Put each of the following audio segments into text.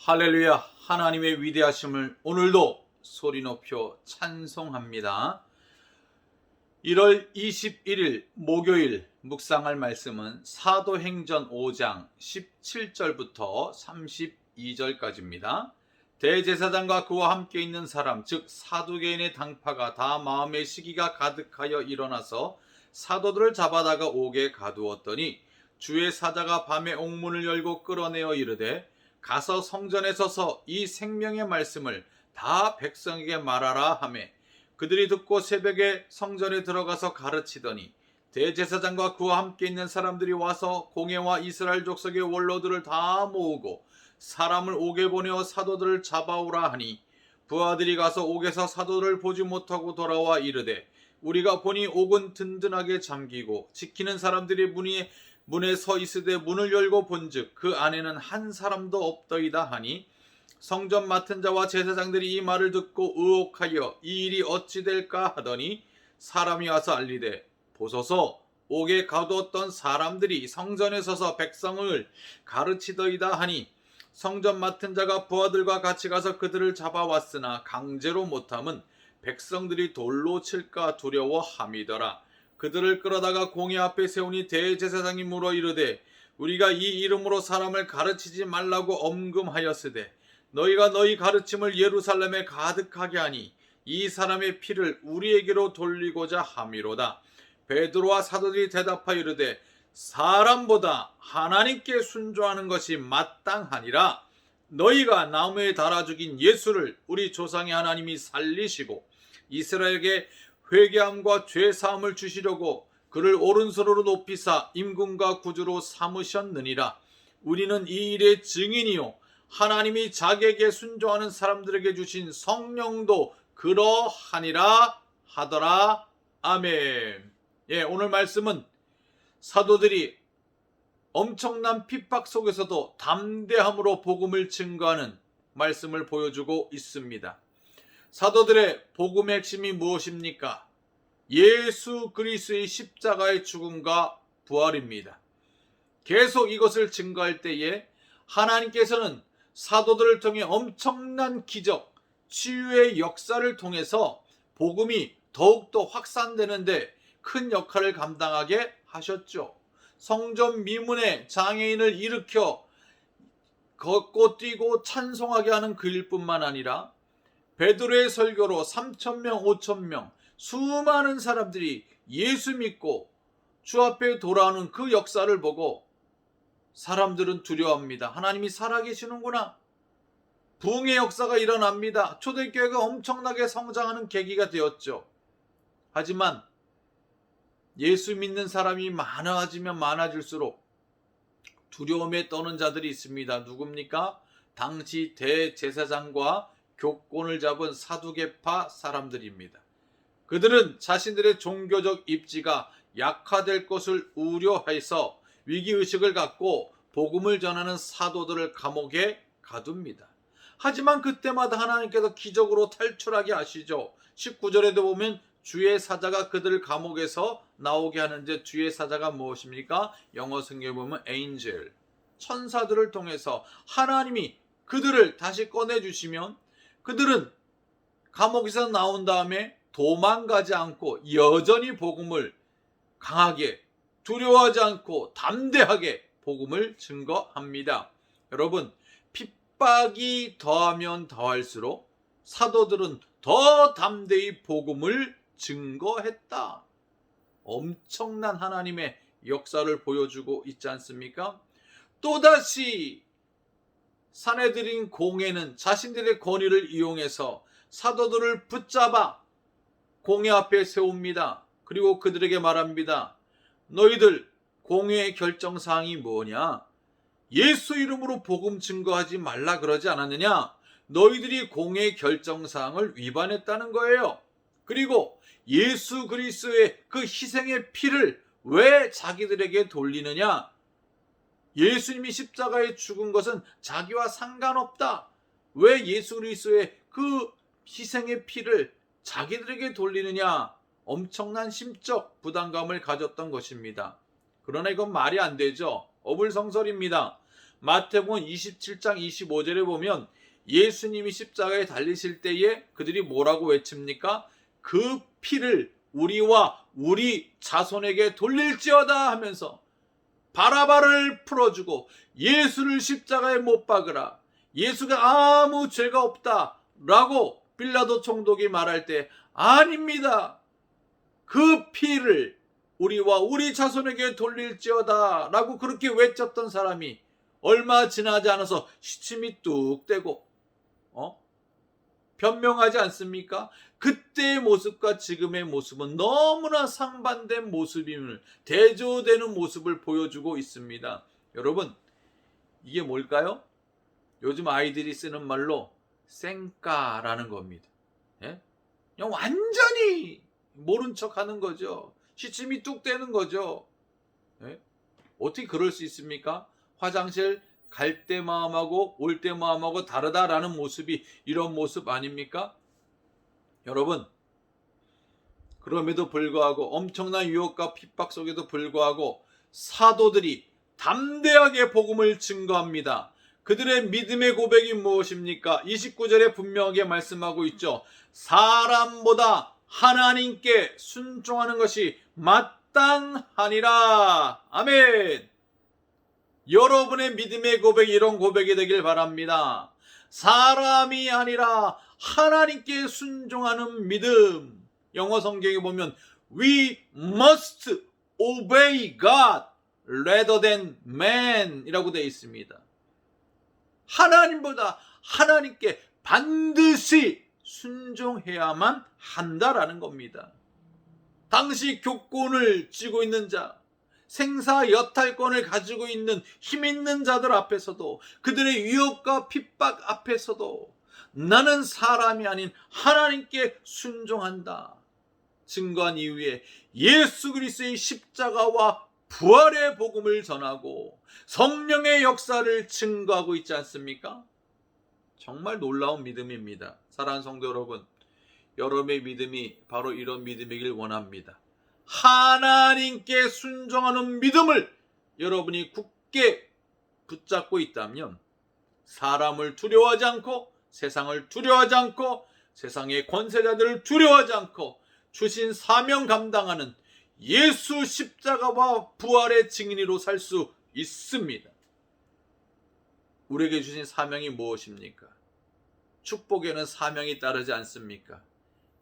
할렐루야. 하나님의 위대하심을 오늘도 소리 높여 찬송합니다. 1월 21일 목요일 묵상할 말씀은 사도행전 5장 17절부터 32절까지입니다. 대제사장과 그와 함께 있는 사람 즉 사두개인의 당파가 다 마음의 시기가 가득하여 일어나서 사도들을 잡아다가 옥에 가두었더니 주의 사자가 밤에 옥문을 열고 끌어내어 이르되 가서 성전에 서서 이 생명의 말씀을 다 백성에게 말하라 하매 그들이 듣고 새벽에 성전에 들어가서 가르치더니 대제사장과 그와 함께 있는 사람들이 와서 공회와 이스라엘 족속의 원로들을 다 모으고 사람을 옥에 보내어 사도들을 잡아오라 하니 부하들이 가서 옥에서 사도들을 보지 못하고 돌아와 이르되 우리가 보니 옥은 든든하게 잠기고 지키는 사람들이 문에 서 있으되 문을 열고 본즉 그 안에는 한 사람도 없더이다 하니 성전 맡은 자와 제사장들이 이 말을 듣고 의혹하여 이 일이 어찌 될까 하더니 사람이 와서 알리되 보소서 옥에 가두었던 사람들이 성전에 서서 백성을 가르치더이다 하니 성전 맡은 자가 부하들과 같이 가서 그들을 잡아왔으나 강제로 못함은 백성들이 돌로 칠까 두려워함이더라. 그들을 끌어다가 공회 앞에 세우니 대제사장이 물어 이르되 우리가 이 이름으로 사람을 가르치지 말라고 엄금하였으되 너희가 너희 가르침을 예루살렘에 가득하게 하니 이 사람의 피를 우리에게로 돌리고자 함이로다. 베드로와 사도들이 대답하여 이르되 사람보다 하나님께 순종하는 것이 마땅하니라. 너희가 나무에 달아 죽인 예수를 우리 조상의 하나님이 살리시고 이스라엘에게 회개함과 죄사함을 주시려고 그를 오른손으로 높이사 임금과 구주로 삼으셨느니라. 우리는 이 일의 증인이요 하나님이 자기에게 순종하는 사람들에게 주신 성령도 그러하니라 하더라. 아멘. 오늘 말씀은 사도들이 엄청난 핍박 속에서도 담대함으로 복음을 증거하는 말씀을 보여주고 있습니다. 사도들의 복음의 핵심이 무엇입니까? 예수 그리스도의 십자가의 죽음과 부활입니다. 계속 이것을 증거할 때에 하나님께서는 사도들을 통해 엄청난 기적, 치유의 역사를 통해서 복음이 더욱더 확산되는데 큰 역할을 감당하게 하셨죠. 성전 미문에 장애인을 일으켜 걷고 뛰고 찬송하게 하는 그 일뿐만 아니라 베드로의 설교로 3,000명, 5,000명 수많은 사람들이 예수 믿고 주 앞에 돌아오는 그 역사를 보고 사람들은 두려워합니다. 하나님이 살아계시는구나. 부흥의 역사가 일어납니다. 초대교회가 엄청나게 성장하는 계기가 되었죠. 하지만 예수 믿는 사람이 많아지면 많아질수록 두려움에 떠는 자들이 있습니다. 누굽니까? 당시 대제사장과 교권을 잡은 사두개파 사람들입니다. 그들은 자신들의 종교적 입지가 약화될 것을 우려해서 위기의식을 갖고 복음을 전하는 사도들을 감옥에 가둡니다. 하지만 그때마다 하나님께서 기적으로 탈출하게 하시죠. 19절에도 보면 주의 사자가 그들을 감옥에서 나오게 하는데 주의 사자가 무엇입니까? 영어 성경에 보면 angel, 천사들을 통해서 하나님이 그들을 다시 꺼내주시면 그들은 감옥에서 나온 다음에 도망가지 않고 여전히 복음을 강하게 두려워하지 않고 담대하게 복음을 증거합니다. 여러분, 핍박이 더하면 더할수록 사도들은 더 담대히 복음을 증거했다. 엄청난 하나님의 역사를 보여주고 있지 않습니까? 또다시 사내들인 공회는 자신들의 권위를 이용해서 사도들을 붙잡아 공회 앞에 세웁니다. 그리고 그들에게 말합니다. 너희들 공회의 결정사항이 뭐냐? 예수 이름으로 복음 증거하지 말라 그러지 않았느냐? 너희들이 공회의 결정사항을 위반했다는 거예요. 그리고 예수 그리스도의 그 희생의 피를 왜 자기들에게 돌리느냐? 예수님이 십자가에 죽은 것은 자기와 상관없다. 왜 예수 그리스도의 그 희생의 피를 자기들에게 돌리느냐? 엄청난 심적 부담감을 가졌던 것입니다. 그러나 이건 말이 안 되죠. 어불성설입니다. 마태복음 27장 25절에 보면 예수님이 십자가에 달리실 때에 그들이 뭐라고 외칩니까? 그 피를 우리와 우리 자손에게 돌릴지어다 하면서 바라바를 풀어주고 예수를 십자가에 못 박으라. 예수가 아무 죄가 없다 라고 빌라도 총독이 말할 때 아닙니다. 그 피를 우리와 우리 자손에게 돌릴지어다 라고 그렇게 외쳤던 사람이 얼마 지나지 않아서 시침이 뚝 떼고 변명하지 않습니까? 그때의 모습과 지금의 모습은 너무나 상반된 모습임을, 대조되는 모습을 보여주고 있습니다. 여러분, 이게 뭘까요? 요즘 아이들이 쓰는 말로 쌩까라는 겁니다. 예? 그냥 완전히 모른 척 하는 거죠. 시침이 뚝 떼는 거죠. 예? 어떻게 그럴 수 있습니까? 화장실 갈 때 마음하고 올 때 마음하고 다르다라는 모습이 이런 모습 아닙니까? 여러분, 그럼에도 불구하고 엄청난 유혹과 핍박 속에도 불구하고 사도들이 담대하게 복음을 증거합니다. 그들의 믿음의 고백이 무엇입니까? 29절에 분명하게 말씀하고 있죠. 사람보다 하나님께 순종하는 것이 마땅하니라. 아멘. 여러분의 믿음의 고백이 이런 고백이 되길 바랍니다. 사람이 아니라 하나님께 순종하는 믿음. 영어 성경에 보면 We must obey God rather than man 이라고 되어 있습니다. 하나님보다 하나님께 반드시 순종해야만 한다라는 겁니다. 당시 교권을 쥐고 있는 자, 생사 여탈권을 가지고 있는 힘 있는 자들 앞에서도, 그들의 위협과 핍박 앞에서도 나는 사람이 아닌 하나님께 순종한다 증거한 이후에 예수 그리스도의 십자가와 부활의 복음을 전하고 성령의 역사를 증거하고 있지 않습니까? 정말 놀라운 믿음입니다. 사랑하는 성도 여러분, 여러분의 믿음이 바로 이런 믿음이길 원합니다. 하나님께 순종하는 믿음을 여러분이 굳게 붙잡고 있다면 사람을 두려워하지 않고 세상을 두려워하지 않고 세상의 권세자들을 두려워하지 않고 주신 사명 감당하는 예수 십자가와 부활의 증인으로 살 수 있습니다. 우리에게 주신 사명이 무엇입니까? 축복에는 사명이 따르지 않습니까?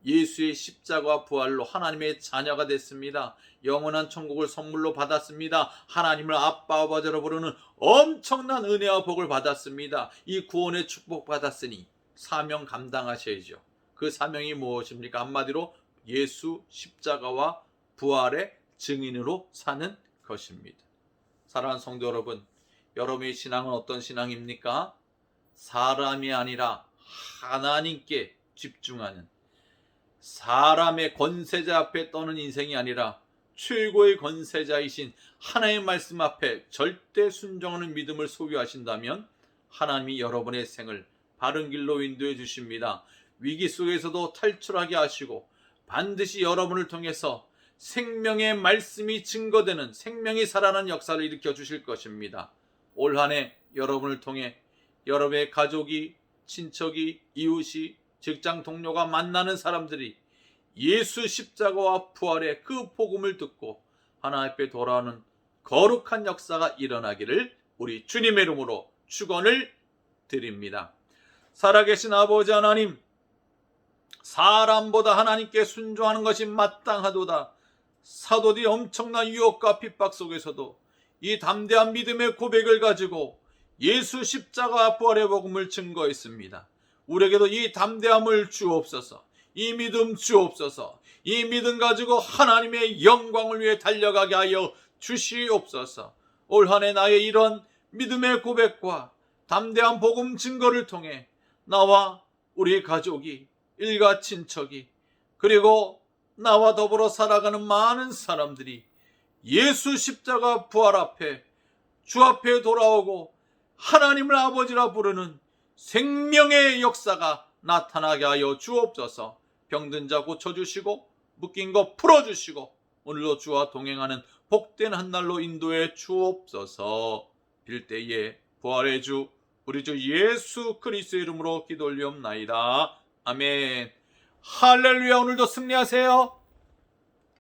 예수의 십자가와 부활로 하나님의 자녀가 됐습니다. 영원한 천국을 선물로 받았습니다. 하나님을 아빠 아버지로 부르는 엄청난 은혜와 복을 받았습니다. 이 구원의 축복 받았으니 사명 감당하셔야죠. 그 사명이 무엇입니까? 한마디로 예수 십자가와 부활의 증인으로 사는 것입니다. 사랑하는 성도 여러분, 여러분의 신앙은 어떤 신앙입니까? 사람이 아니라 하나님께 집중하는, 사람의 권세자 앞에 떠는 인생이 아니라 최고의 권세자이신 하나님의 말씀 앞에 절대 순종하는 믿음을 소유하신다면 하나님이 여러분의 생을 바른 길로 인도해 주십니다. 위기 속에서도 탈출하게 하시고 반드시 여러분을 통해서 생명의 말씀이 증거되는, 생명이 살아나는 역사를 일으켜 주실 것입니다. 올 한 해 여러분을 통해 여러분의 가족이, 친척이, 이웃이, 직장 동료가 만나는 사람들이 예수 십자가와 부활의 그 복음을 듣고 하나님 앞에 돌아오는 거룩한 역사가 일어나기를 우리 주님의 이름으로 축원을 드립니다. 살아계신 아버지 하나님, 사람보다 하나님께 순종하는 것이 마땅하도다. 사도들이 엄청난 유혹과 핍박 속에서도 이 담대한 믿음의 고백을 가지고 예수 십자가 부활의 복음을 증거했습니다. 우리에게도 이 담대함을 주옵소서. 이 믿음 주옵소서. 이 믿음 가지고 하나님의 영광을 위해 달려가게 하여 주시옵소서. 올 한 해 나의 이런 믿음의 고백과 담대한 복음 증거를 통해 나와 우리 가족이, 일가 친척이, 그리고 나와 더불어 살아가는 많은 사람들이 예수 십자가 부활 앞에, 주 앞에 돌아오고 하나님을 아버지라 부르는 생명의 역사가 나타나게 하여 주옵소서. 병든 자 고쳐주시고 묶인 거 풀어주시고 오늘도 주와 동행하는 복된 한 날로 인도해 주옵소서. 빌 때에 부활의 주 우리 주 예수 그리스도의 이름으로 기도 올리옵나이다. 아멘. 할렐루야. 오늘도 승리하세요.